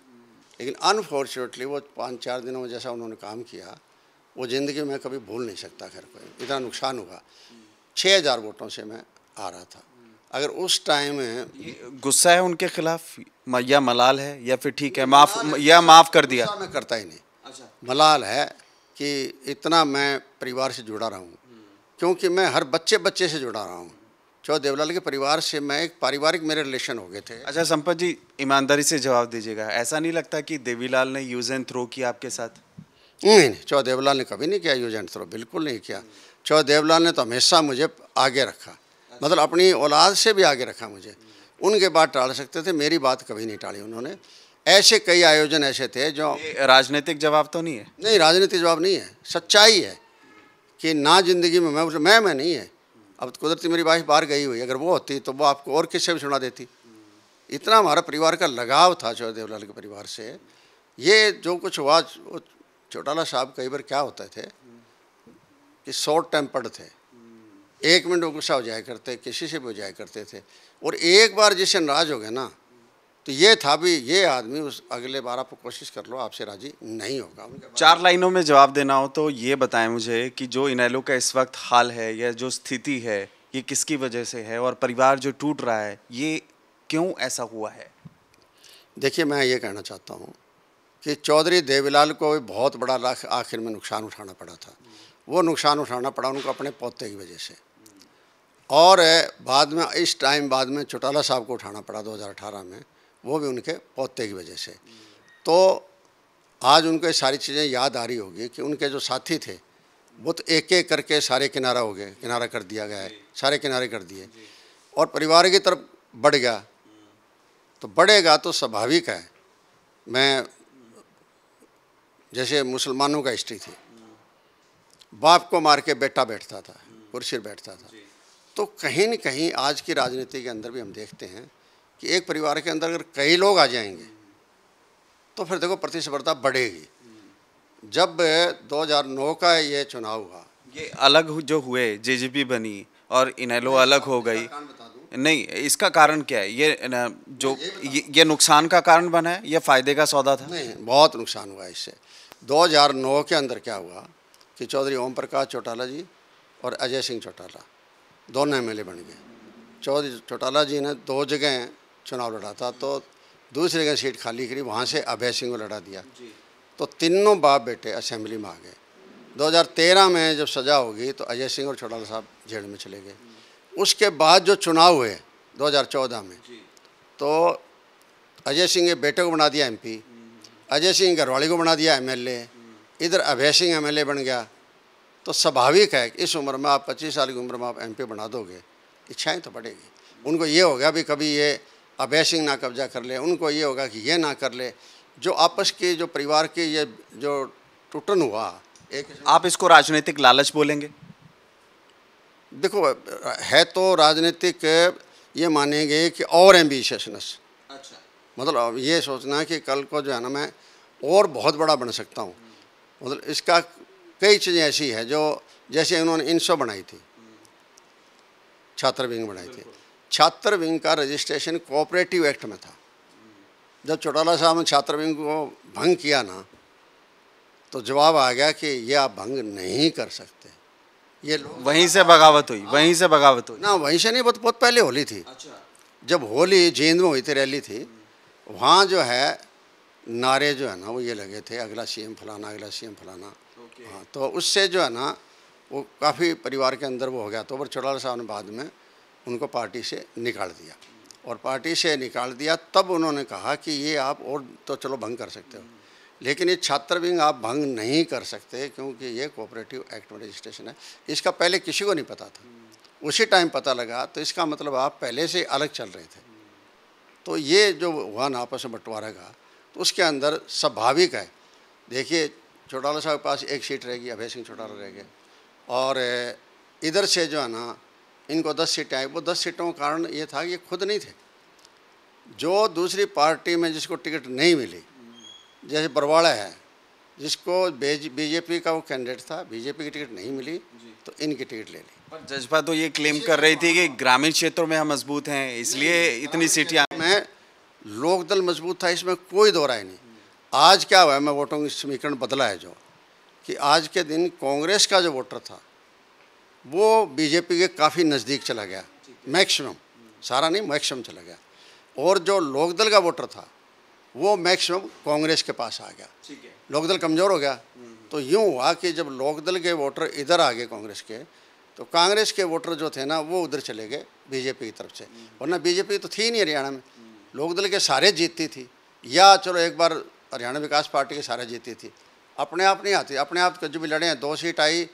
लेकिन अनफॉर्चुनेटली वो 5-4 दिनों में जैसा उन्होंने काम किया, वो ज़िंदगी में कभी भूल नहीं सकता। खैर कोई इतना नुकसान हुआ, 6000 वोटों से मैं आ रहा था। अगर उस टाइम में गुस्सा है उनके खिलाफ या मलाल है, या फिर ठीक है माफ़ कर दिया? मैं करता ही नहीं। अच्छा, मलाल है कि इतना मैं परिवार से जुड़ा रहा हूँ, क्योंकि मैं हर बच्चे से जुड़ा रहा हूँ। चौधरी देवलाल के परिवार से मैं एक पारिवारिक मेरे रिलेशन हो गए थे। अच्छा संपत जी, ईमानदारी से जवाब दीजिएगा, ऐसा नहीं लगता कि देवीलाल ने यूज एंड थ्रो किया आपके साथ? नहीं, चौधरी देवलाल ने कभी नहीं किया यूज एंड थ्रो, बिल्कुल नहीं किया। चौधरी देवलाल ने तो हमेशा मुझे आगे रखा, मतलब अपनी औलाद से भी आगे रखा मुझे। उनके बात टाल सकते थे, मेरी बात कभी नहीं टाली उन्होंने। ऐसे कई आयोजन ऐसे थे जो राजनीतिक जवाब तो नहीं है? नहीं, राजनीतिक जवाब नहीं है, सच्चाई है कि ना जिंदगी में मैं नहीं है। अब कुदरती मेरी वाइफ बाहर गई हुई, अगर वो होती तो वो आपको और किससे भी सुना देती। इतना हमारा परिवार का लगाव था चौधरी देवलाल के परिवार से। ये जो कुछ हुआ, चौटाला साहब कई बार क्या होते थे कि शॉर्ट टेम्पर्ड थे, 1 मिनट में गुस्सा हो जाया करते, किसी से भी हो जाया करते थे। और एक बार जिससे नाराज हो गए ना, तो ये था भी ये आदमी उस अगले बार आप कोशिश कर लो, आपसे राजी नहीं होगा। 4 लाइनों में जवाब देना हो तो ये बताएं मुझे कि जो इनेलो का इस वक्त हाल है या जो स्थिति है, ये किसकी वजह से है, और परिवार जो टूट रहा है ये क्यों ऐसा हुआ है? देखिए, मैं ये कहना चाहता हूँ कि चौधरी देवीलाल को भी बहुत बड़ा आखिर में नुकसान उठाना पड़ा था। वो नुकसान उठाना पड़ा उनको अपने पोते की वजह से, और बाद में इस टाइम बाद में चौटाला साहब को उठाना पड़ा 2018 में, वो भी उनके पोते की वजह से। तो आज उनको ये सारी चीज़ें याद आ रही होगी कि उनके जो साथी थे वो तो एक एक करके सारे किनारा हो गए, किनारा कर दिया गया है, सारे किनारे कर दिए, और परिवार की तरफ बढ़ गया। तो बढ़ेगा तो स्वाभाविक है, मैं जैसे मुसलमानों का हिस्ट्री थी, बाप को मार के बेटा बैठता था, कुर्सी पर बैठता था। तो कहीं न कहीं आज की राजनीति के अंदर भी हम देखते हैं कि एक परिवार के अंदर अगर कई लोग आ जाएंगे तो फिर देखो प्रतिस्पर्धा बढ़ेगी। जब 2009 का ये चुनाव हुआ, ये अलग जो हुए, जेजेपी बनी और इनेलो अलग हो गई, नहीं इसका कारण क्या है? ये नुकसान का कारण बना है या फायदे का सौदा था? नहीं, बहुत नुकसान हुआ इससे। 2009 के अंदर क्या हुआ कि चौधरी ओम प्रकाश चौटाला जी और अजय सिंह चौटाला दोनों एमएलए बन गए। चौधरी चौटाला जी ने 2 जगह चुनाव लड़ा था, तो दूसरी जगह सीट खाली करी, वहाँ से अभय सिंह को लड़ा दिया। तो तीनों बाप बेटे असेंबली में आ गए। 2013 में जब सज़ा होगी तो अजय सिंह और चौटाला साहब जेल में चले गए। उसके बाद जो चुनाव हुए 2014 में, तो अजय सिंह के बेटे को बना दिया एमपी, अजय सिंह घरवाली को बना दिया एमएलए, इधर अभय सिंह एमएलए बन गया। तो स्वाभाविक है कि इस उम्र में आप 25 साल की उम्र में आप एमपी बना दोगे, इच्छाएं तो बढ़ेगी। उनको ये होगा भी कभी ये अभय सिंह ना कब्जा कर ले, उनको ये होगा कि ये ना कर ले। जो आपस की जो परिवार की ये जो टूटन हुआ, एक आप इसको राजनीतिक लालच बोलेंगे? देखो, है तो राजनीतिक, ये मानेंगे कि और एम्बिशियसनेस, अच्छा, मतलब ये सोचना कि कल को जो है ना मैं और बहुत बड़ा बन सकता हूँ। मतलब इसका कई चीज़ें ऐसी है जो, जैसे उन्होंने इनसो बनाई थी, छात्र विंग बनाई थी। छात्र विंग का रजिस्ट्रेशन कोऑपरेटिव एक्ट में था। जब चौटाला साहब ने छात्र विंग को भंग किया ना, तो जवाब आ गया कि ये आप भंग नहीं कर सकते। ये वहीं से बगावत हुई, वहीं से बगावत हुई ना, वहीं से नहीं, बहुत पहले होली थी। अच्छा, जब होली जींद में हुई थी, रैली थी, वहाँ जो है नारे जो है ना वो ये लगे थे, अगला सीएम फलाना, अगला सीएम फलाना। हाँ, तो उससे जो है ना वो काफ़ी परिवार के अंदर वो हो गया। तो पर चौटाला साहब ने बाद में उनको पार्टी से निकाल दिया, और पार्टी से निकाल दिया तब उन्होंने कहा कि ये आप और तो चलो भंग कर सकते हो, लेकिन ये छात्र विंग आप भंग नहीं कर सकते, क्योंकि ये कोऑपरेटिव एक्ट में रजिस्ट्रेशन है। इसका पहले किसी को नहीं पता था, उसी टाइम पता लगा, तो इसका मतलब आप पहले से अलग चल रहे थे। तो ये जो हुआ ना आपस में बंटवारा का, तो उसके अंदर स्वाभाविक है। देखिए, चौटाला साहब के पास 1 सीट रहेगी, अभय सिंह चौटाला रह गए, और इधर से जो है ना इनको 10 सीटें आई। वो 10 सीटों का कारण ये था कि ये खुद नहीं थे, जो दूसरी पार्टी में जिसको टिकट नहीं मिली, जैसे बरवाड़ा है जिसको बीजेपी का वो कैंडिडेट था, बीजेपी की टिकट नहीं मिली तो इनकी टिकट ले ली। पर जजपा तो ये क्लेम कर रही थी कि ग्रामीण क्षेत्रों में हम मजबूत हैं, इसलिए इतनी सीटें में लोकदल मजबूत था, इसमें कोई दो राय नहीं। आज क्या हुआ है, मैं वोटों की समीकरण बदला है जो कि आज के दिन कांग्रेस का जो वोटर था वो बीजेपी के काफ़ी नज़दीक चला गया, मैक्सिमम, सारा नहीं मैक्सिमम चला गया, और जो लोकदल का वोटर था वो मैक्सिमम कांग्रेस के पास आ गया। लोकदल कमज़ोर हो गया। तो यूँ हुआ कि जब लोकदल के वोटर इधर आ गए कांग्रेस के, तो कांग्रेस के वोटर जो थे ना वो उधर चले गए बीजेपी की तरफ से, वरना बीजेपी तो थी नहीं हरियाणा में। लोकदल के सारे जीतती थी, या चलो एक बार हरियाणा विकास पार्टी के सारे जीती थी, अपने आप नहीं आती। अपने आप जो भी लड़े हैं, 2 सीट आई,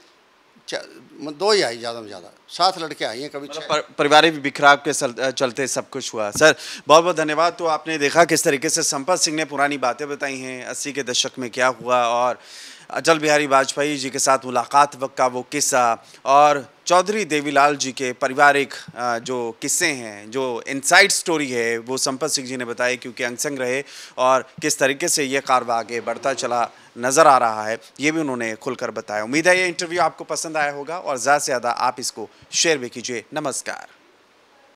2 ही आई ज़्यादा में ज़्यादा, 7 लड़के आई हैं कभी। पारिवारिक बिखराव के चलते सब कुछ हुआ। सर बहुत बहुत धन्यवाद। तो आपने देखा किस तरीके से संपत सिंह ने पुरानी बातें बताई हैं, 80 के दशक में क्या हुआ, और अटल बिहारी वाजपेयी जी के साथ मुलाकात वक्त का वो किस्सा, और चौधरी देवीलाल जी के पारिवारिक जो किस्से हैं, जो इनसाइड स्टोरी है, वो संपत सिंह जी ने बताई, क्योंकि अंगसंग रहे, और किस तरीके से ये कारवा आगे बढ़ता चला नज़र आ रहा है, ये भी उन्होंने खुलकर बताया। उम्मीद है ये इंटरव्यू आपको पसंद आया होगा, और ज़्यादा से ज़्यादा आप इसको शेयर भी कीजिए। नमस्कार।